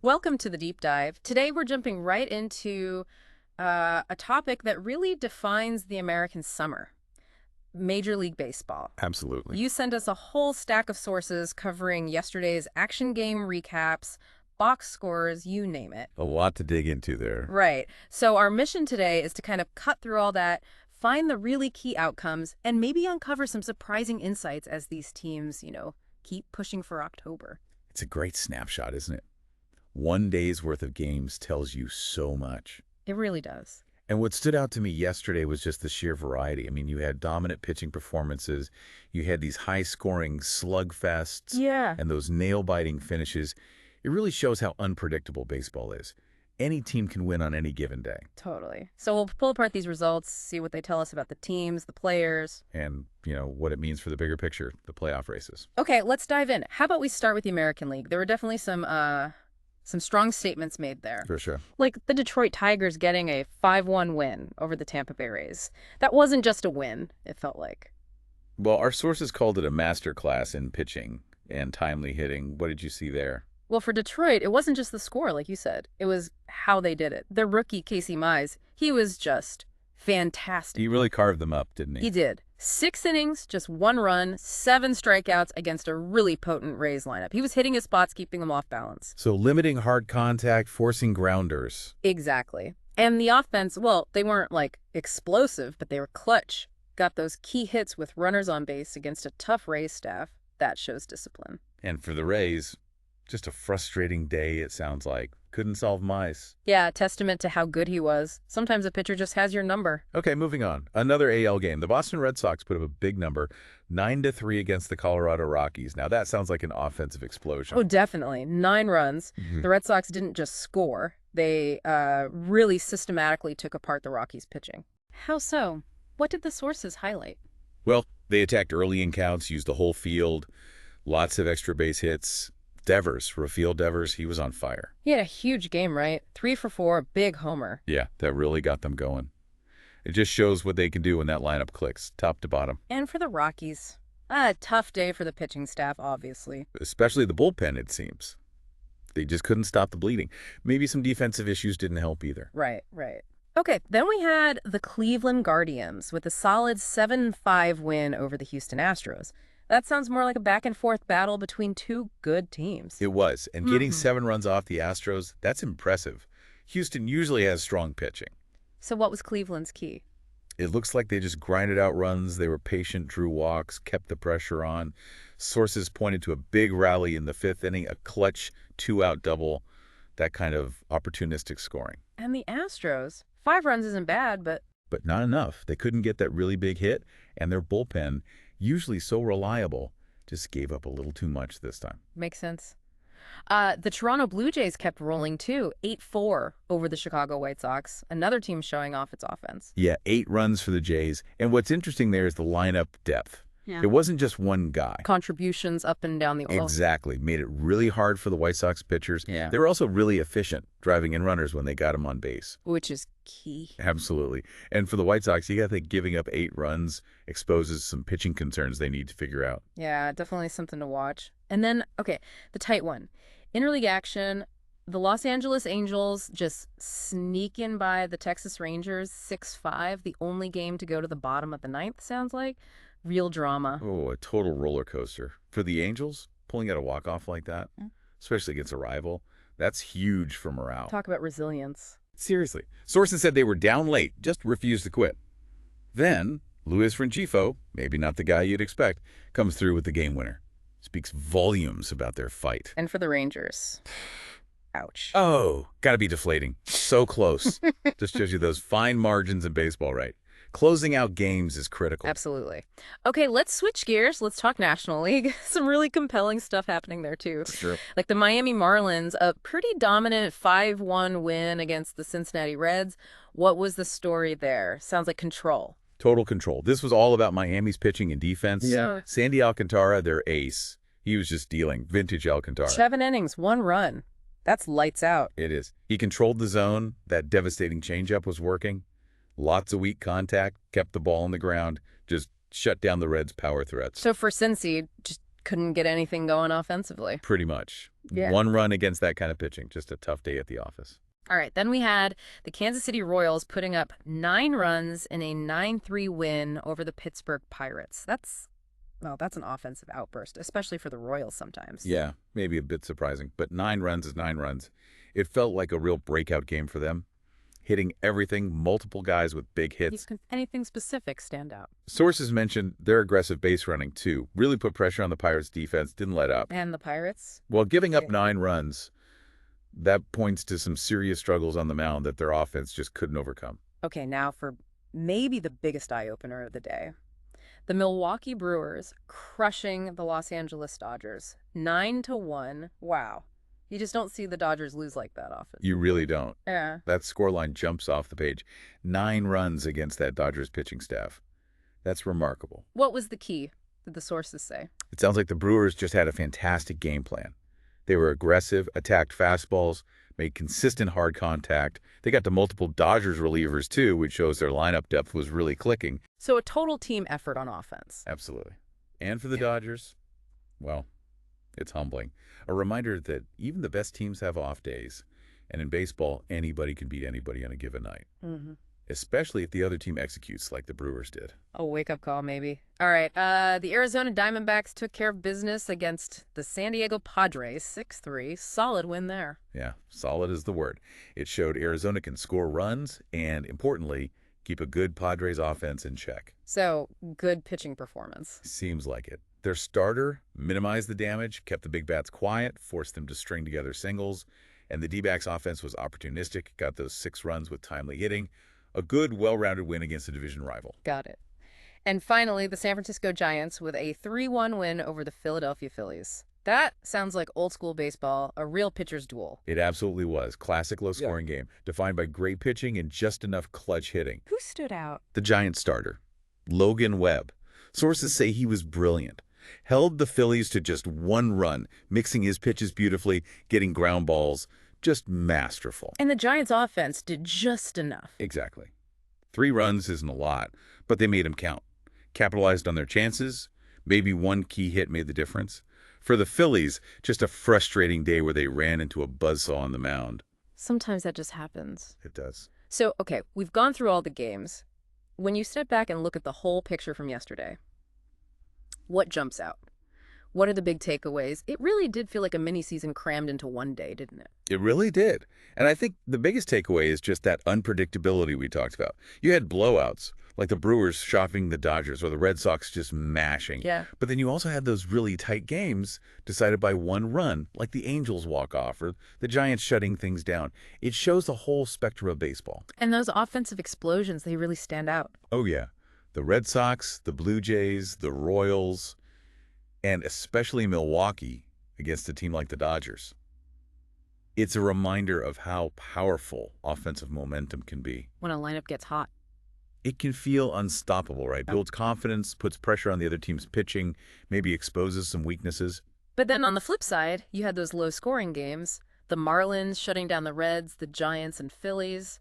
Welcome to the deep dive. Today we're jumping right into a topic that really defines the American summer, Major League Baseball. Absolutely. You sent us a whole stack of sources covering yesterday's action game recaps, box scores, you name it. A lot to dig into there. Right. So our mission today is to kind of cut through all that, find the really key outcomes, and maybe uncover some surprising insights as these teams, keep pushing for October. It's a great snapshot, isn't it? One day's worth of games tells you so much. It really does. And what stood out to me yesterday was just the sheer variety. I mean, you had dominant pitching performances, you had these high-scoring slugfests, Yeah. and those nail-biting finishes. It really shows how unpredictable baseball is. Any team can win on any given day. Totally. So we'll pull apart these results, see what they tell us about the teams, the players. And, what it means for the bigger picture, the playoff races. Okay, let's dive in. How about we start with the American League? There were definitely some strong statements made there. For sure. Like the Detroit Tigers getting a 5-1 win over the Tampa Bay Rays. That wasn't just a win, it felt like. Well, our sources called it a masterclass in pitching and timely hitting. What did you see there? Well, for Detroit, it wasn't just the score, like you said. It was how they did it. Their rookie, Casey Mize, he was just fantastic. He really carved them up, didn't he? He did. 6 innings, just 1 run, 7 strikeouts against a really potent Rays lineup. He was hitting his spots, keeping them off balance. So limiting hard contact, forcing grounders. Exactly. And the offense, well, they weren't like explosive, but they were clutch. Got those key hits with runners on base against a tough Rays staff. That shows discipline. And for the Rays, just a frustrating day, it sounds like. Couldn't solve mice. Yeah, testament to how good he was. Sometimes a pitcher just has your number. Okay, moving on. Another AL game. The Boston Red Sox put up a big number, 9-3 against the Colorado Rockies. Now that sounds like an offensive explosion. Oh, definitely. 9 runs. The Red Sox didn't just score. They really systematically took apart the Rockies' pitching. How so? What did the sources highlight? Well, they attacked early in counts, used the whole field, lots of extra base hits. Rafael Devers, he was on fire. He had a huge game, right? 3 for 4, big homer. Yeah, that really got them going. It just shows what they can do when that lineup clicks, top to bottom. And for the Rockies, a tough day for the pitching staff, obviously. Especially the bullpen, it seems. They just couldn't stop the bleeding. Maybe some defensive issues didn't help either. Right. Okay, then we had the Cleveland Guardians with a solid 7-5 win over the Houston Astros. That sounds more like a back-and-forth battle between two good teams. It was, and getting 7 runs off the Astros, that's impressive. Houston usually has strong pitching. So what was Cleveland's key? It looks like they just grinded out runs. They were patient, drew walks, kept the pressure on. Sources pointed to a big rally in the 5th inning, a clutch 2-out double, that kind of opportunistic scoring. And the Astros, 5 runs isn't bad, but not enough. They couldn't get that really big hit, and their bullpen, usually so reliable, just gave up a little too much this time. makes sense. The Toronto Blue Jays kept rolling, too, 8-4 over the Chicago White Sox, another team showing off its offense. Yeah, 8 runs for the Jays. And what's interesting there is the lineup depth. Yeah. It wasn't just one guy. Contributions up and down the order. Exactly. Made it really hard for the White Sox pitchers. Yeah. They were also really efficient, driving in runners when they got them on base. Which is key. Absolutely. And for the White Sox, you got to think giving up 8 runs exposes some pitching concerns they need to figure out. Yeah, definitely something to watch. And then, okay, the tight one. Interleague action, the Los Angeles Angels just sneak in by the Texas Rangers 6-5, the only game to go to the bottom of the 9th, sounds like. Real drama. Oh, a total roller coaster. For the Angels, pulling out a walk-off like that, especially against a rival, that's huge for morale. Talk about resilience. Seriously. Sources said they were down late, just refused to quit. Then, Luis Rengifo, maybe not the guy you'd expect, comes through with the game winner. Speaks volumes about their fight. And for the Rangers. Ouch. Oh, gotta be deflating. So close. Just shows you those fine margins in baseball, right? Closing out games is critical. Absolutely. Okay, let's switch gears. Let's talk National League. Some really compelling stuff happening there, too. Sure. Like the Miami Marlins, a pretty dominant 5-1 win against the Cincinnati Reds. What was the story there? Sounds like control. Total control. This was all about Miami's pitching and defense. Yeah. Sandy Alcantara, their ace. He was just dealing. Vintage Alcantara. 7 innings, 1 run. That's lights out. It is. He controlled the zone. That devastating changeup was working. Lots of weak contact, kept the ball on the ground, just shut down the Reds' power threats. So for Cincy, just couldn't get anything going offensively. Pretty much. Yeah. One run against that kind of pitching. Just a tough day at the office. All right, then we had the Kansas City Royals putting up 9 runs in a 9-3 win over the Pittsburgh Pirates. That's an offensive outburst, especially for the Royals sometimes. Yeah, maybe a bit surprising, but 9 runs is 9 runs. It felt like a real breakout game for them, hitting everything, multiple guys with big hits. Anything specific stand out? Sources mentioned their aggressive base running, too. Really put pressure on the Pirates' defense, didn't let up. And the Pirates? While giving up 9 runs, that points to some serious struggles on the mound that their offense just couldn't overcome. Okay, now for maybe the biggest eye-opener of the day. The Milwaukee Brewers crushing the Los Angeles Dodgers. 9-1. Wow. You just don't see the Dodgers lose like that often. You really don't. Yeah. That scoreline jumps off the page. 9 runs against that Dodgers pitching staff. That's remarkable. What was the key, did the sources say? It sounds like the Brewers just had a fantastic game plan. They were aggressive, attacked fastballs, made consistent hard contact. They got to multiple Dodgers relievers, too, which shows their lineup depth was really clicking. So a total team effort on offense. Absolutely. And for the Dodgers, well, it's humbling. A reminder that even the best teams have off days. And in baseball, anybody can beat anybody on a given night. Mm-hmm. Especially if the other team executes like the Brewers did. A wake-up call, maybe. All right, the Arizona Diamondbacks took care of business against the San Diego Padres, 6-3. Solid win there. Yeah, solid is the word. It showed Arizona can score runs and, importantly, keep a good Padres offense in check. So, good pitching performance. Seems like it. Their starter minimized the damage, kept the big bats quiet, forced them to string together singles, and the D-backs offense was opportunistic, got those 6 runs with timely hitting. A good, well-rounded win against a division rival. Got it. And finally, the San Francisco Giants with a 3-1 win over the Philadelphia Phillies. That sounds like old-school baseball, a real pitcher's duel. It absolutely was. Classic low-scoring game, defined by great pitching and just enough clutch hitting. Who stood out? The Giants starter, Logan Webb. Sources say he was brilliant. Held the Phillies to just 1 run, mixing his pitches beautifully, getting ground balls. Just masterful. And the Giants' offense did just enough. Exactly. 3 runs isn't a lot, but they made them count. Capitalized on their chances. Maybe 1 key hit made the difference. For the Phillies, just a frustrating day where they ran into a buzzsaw on the mound. Sometimes that just happens. It does. So, okay, we've gone through all the games. When you step back and look at the whole picture from yesterday, what jumps out? What are the big takeaways? It really did feel like a mini-season crammed into one day, didn't it? It really did. And I think the biggest takeaway is just that unpredictability we talked about. You had blowouts, like the Brewers shopping the Dodgers or the Red Sox just mashing. Yeah. But then you also had those really tight games decided by 1 run, like the Angels walk-off or the Giants shutting things down. It shows the whole spectrum of baseball. And those offensive explosions, they really stand out. Oh, yeah. The Red Sox, the Blue Jays, the Royals, and especially Milwaukee against a team like the Dodgers. It's a reminder of how powerful offensive momentum can be. When a lineup gets hot. It can feel unstoppable, right? Builds confidence, puts pressure on the other team's pitching, maybe exposes some weaknesses. But then on the flip side, you had those low-scoring games. The Marlins shutting down the Reds, the Giants and Phillies.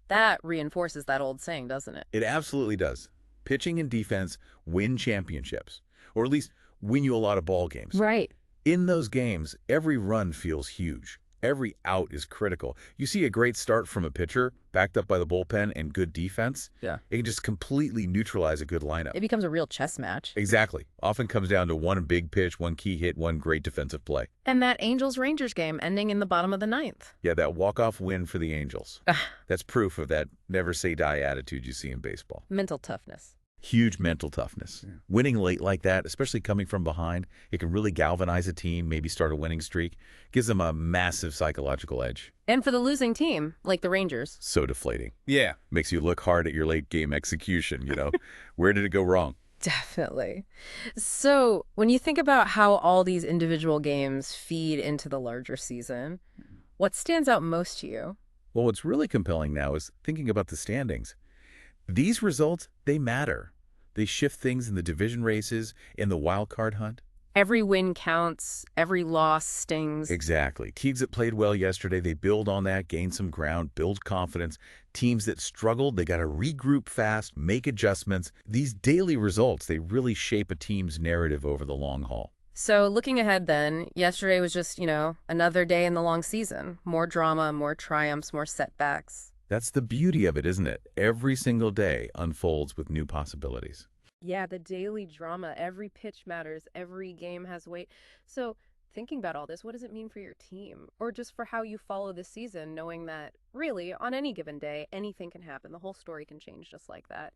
That reinforces that old saying, doesn't it? It absolutely does. Pitching and defense win championships, or at least win you a lot of ball games. Right. In those games, every run feels huge. Every out is critical. You see a great start from a pitcher, backed up by the bullpen and good defense. Yeah. It can just completely neutralize a good lineup. It becomes a real chess match. Exactly. Often comes down to 1 big pitch, 1 key hit, 1 great defensive play. And that Angels-Rangers game ending in the bottom of the 9th. Yeah, that walk-off win for the Angels. That's proof of that never-say-die attitude you see in baseball. Mental toughness. Huge mental toughness. Yeah. Winning late like that, especially coming from behind, it can really galvanize a team, maybe start a winning streak. Gives them a massive psychological edge. And for the losing team, like the Rangers. So deflating. Yeah. Makes you look hard at your late game execution, you know. Where did it go wrong? Definitely. So when you think about how all these individual games feed into the larger season, what stands out most to you? Well, what's really compelling now is thinking about the standings. These results, they matter. They shift things in the division races, in the wild card hunt. Every win counts. Every loss stings. Exactly. Teams that played well yesterday, they build on that, gain some ground, build confidence. Teams that struggled, they got to regroup fast, make adjustments. These daily results, they really shape a team's narrative over the long haul. So looking ahead then, yesterday was just, another day in the long season. More drama, more triumphs, more setbacks. That's the beauty of it, isn't it? Every single day unfolds with new possibilities. Yeah, the daily drama, every pitch matters, every game has weight. So, thinking about all this, what does it mean for your team? Or just for how you follow the season, knowing that really, on any given day, anything can happen. The whole story can change just like that.